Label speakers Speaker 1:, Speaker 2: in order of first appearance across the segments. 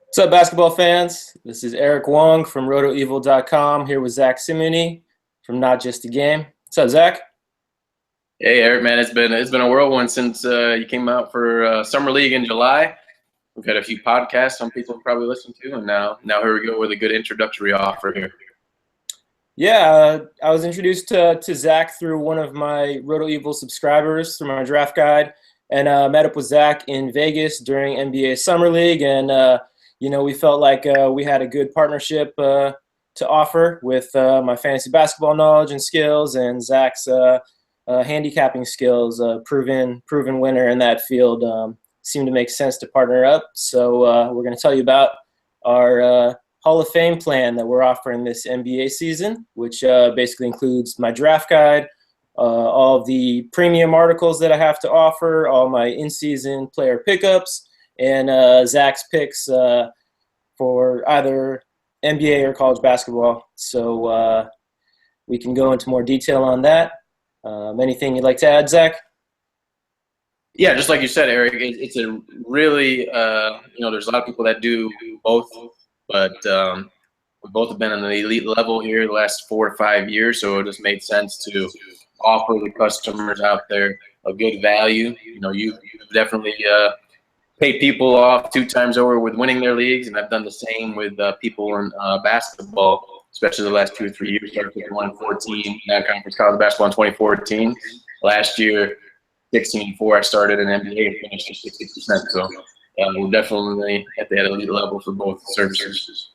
Speaker 1: What's up, basketball fans? This is Eric Wong from Rotoevil.com here with Zack Cimini from Not Just a Game. What's up, Zach?
Speaker 2: Hey Eric, man, it's been a whirlwind since you came out for summer league in July. We've had a few podcasts some people have probably listened to, and now here we go with a good introductory offer here.
Speaker 1: Yeah, I was introduced to Zach through one of my Rotoevil subscribers through my draft guide, and met up with Zach in Vegas during NBA Summer League, and we felt like we had a good partnership to offer with my fantasy basketball knowledge and skills, and Zach's handicapping skills, proven winner in that field. Seemed to make sense to partner up. So we're going to tell you about our Hall of Fame plan that we're offering this NBA season, which basically includes my draft guide, all of the premium articles that I have to offer, all my in-season player pickups, and Zach's picks for either NBA or college basketball. So we can go into more detail on that. Anything you'd like to add, Zach?
Speaker 2: Yeah, just like you said, Eric, it's a really there's a lot of people that do both, but we both have been on the elite level here the last 4 or 5 years, so it just made sense to offer the customers out there a good value. You've definitely paid people off 2 times over with winning their leagues, and I've done the same with people in basketball, especially the last 2 or 3 years. Started 51-14, that conference college basketball in 2014. Last year, 16-4, I started in NBA and finished at 60%. So we're definitely at the elite level for both services.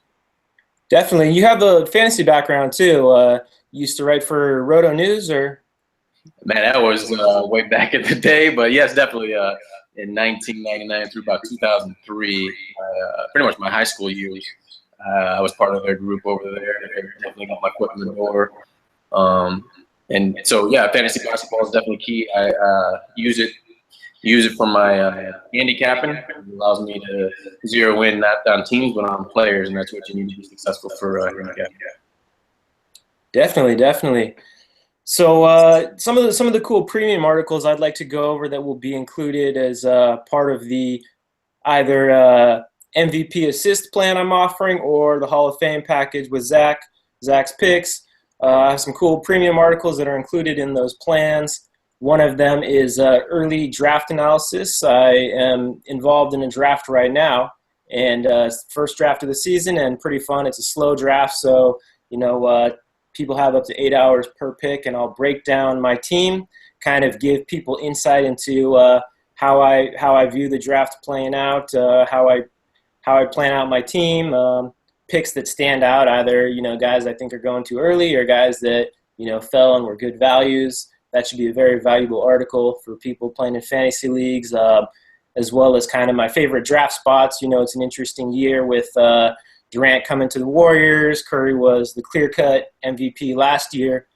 Speaker 1: Definitely. You have a fantasy background too. You used to write for Roto News, or?
Speaker 2: Man, that was way back in the day, but yes, definitely in 1999 through about 2003, pretty much my high school years. I was part of their group over there. They definitely got my foot in the door. And so, yeah, fantasy basketball is definitely key. I use it for my handicapping. It allows me to zero in not on teams but on players, and that's what you need to be successful for handicapping.
Speaker 1: Definitely. So some of the cool premium articles I'd like to go over that will be included as part of the either MVP assist plan I'm offering or the Hall of Fame package with Zach's picks. I have some cool premium articles that are included in those plans. One of them is early draft analysis. I am involved in a draft right now, and it's the first draft of the season and pretty fun. It's a slow draft, so people have up to 8 hours per pick, and I'll break down my team, kind of give people insight into how I view the draft playing out, how I plan out my team. Picks that stand out, either guys I think are going too early or guys that fell and were good values. That should be a very valuable article for people playing in fantasy leagues, as well as kind of my favorite draft spots. It's an interesting year with Durant coming to the Warriors. Curry was the clear-cut MVP last year,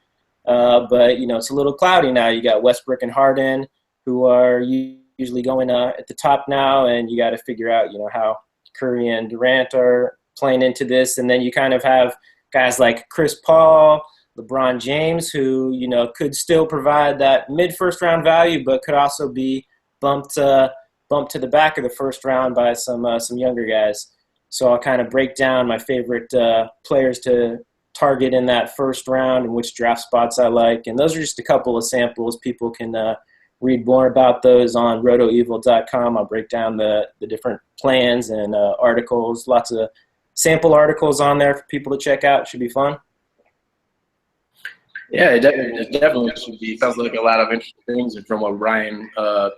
Speaker 1: but it's a little cloudy now. You got Westbrook and Harden, who are usually going at the top now, and you got to figure out how Curry and Durant are playing into this. And then you kind of have guys like Chris Paul, LeBron James, who could still provide that mid-first round value, but could also be bumped to the back of the first round by some younger guys. So I'll kind of break down my favorite players to target in that first round and which draft spots I like. And those are just a couple of samples. People can read more about those on rotoevil.com. I'll break down the different plans and articles, lots of sample articles on there for people to check out. It should be fun.
Speaker 2: Yeah, it definitely should be. Sounds like a lot of interesting things. And from what Ryan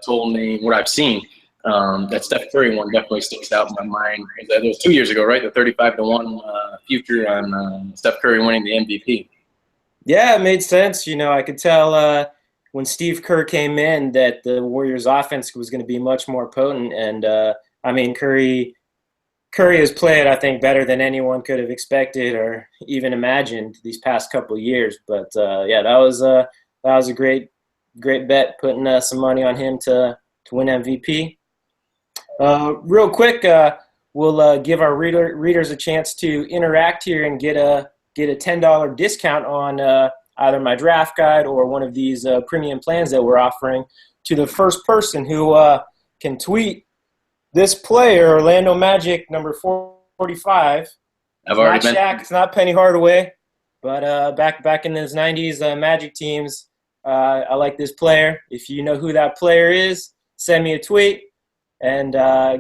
Speaker 2: told me, what I've seen, that Steph Curry one definitely sticks out in my mind. That was 2 years ago, right? The 35-1 future on Steph Curry winning the MVP.
Speaker 1: Yeah, it made sense. I could tell when Steve Kerr came in that the Warriors' offense was going to be much more potent. And Curry has played, I think, better than anyone could have expected or even imagined these past couple of years. But yeah, that was a great bet, putting some money on him to win MVP. Real quick, we'll give our readers a chance to interact here and get a $10 discount on either my draft guide or one of these premium plans that we're offering to the first person who can tweet This player, Orlando Magic, number 45.
Speaker 2: I've
Speaker 1: It's
Speaker 2: already
Speaker 1: not
Speaker 2: been.
Speaker 1: Shaq. It's not Penny Hardaway. But back in those 90s Magic teams, I like this player. If you know who that player is, send me a tweet and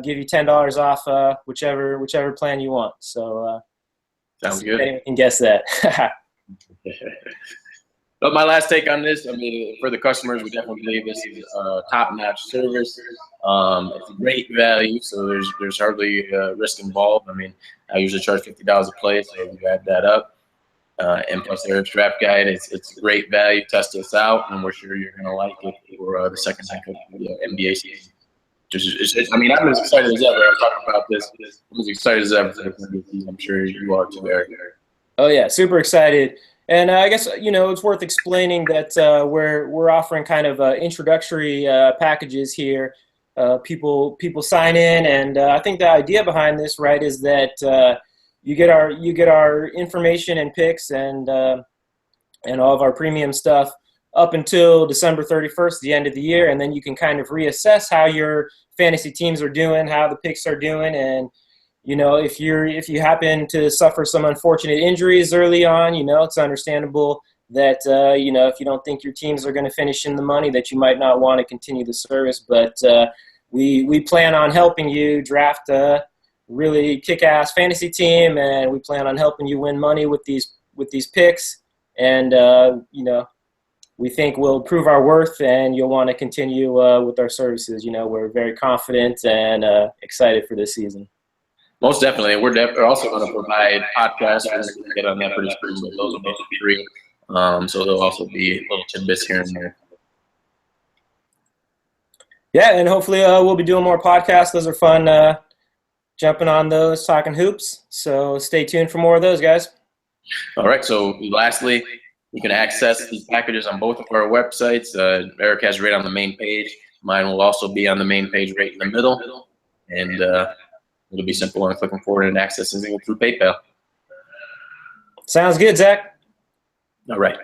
Speaker 1: give you $10 off whichever plan you want. So
Speaker 2: Sounds
Speaker 1: see if
Speaker 2: good.
Speaker 1: anyone can guess that.
Speaker 2: But my last take on this, I mean, for the customers, we definitely believe this is a top-notch service. It's a great value, so there's hardly risk involved. I mean, I usually charge $50 a play, so if you add that up, and plus their draft guide, it's a great value. Test us out, and we're sure you're going to like it for the second half of the NBA season. I mean, I'm as excited as ever. I'm talking about this. I'm as excited as ever for the NBA season. I'm sure you are too, Eric.
Speaker 1: Oh yeah, super excited. And I guess it's worth explaining that we're offering kind of introductory packages here. People sign in, and I think the idea behind this, right, is that you get our information and picks and all of our premium stuff up until December 31st, the end of the year, and then you can kind of reassess how your fantasy teams are doing, how the picks are doing, and if you happen to suffer some unfortunate injuries early on, it's understandable that if you don't think your teams are going to finish in the money, that you might not want to continue the service. But we plan on helping you draft a really kick-ass fantasy team, and we plan on helping you win money with these picks. And we think we'll prove our worth, and you'll want to continue with our services. We're very confident and excited for this season.
Speaker 2: Most definitely. We're also going to provide podcasts. We're going to get on that pretty soon, but those will be free. So there'll also be little tidbits here and there.
Speaker 1: Yeah, and hopefully we'll be doing more podcasts. Those are fun, jumping on those, talking hoops. So stay tuned for more of those, guys.
Speaker 2: All right. So lastly, you can access these packages on both of our websites. Eric has right on the main page. Mine will also be on the main page right in the middle. And it'll be simple and clicking forward and accessing it through PayPal.
Speaker 1: Sounds good, Zach.
Speaker 2: All right.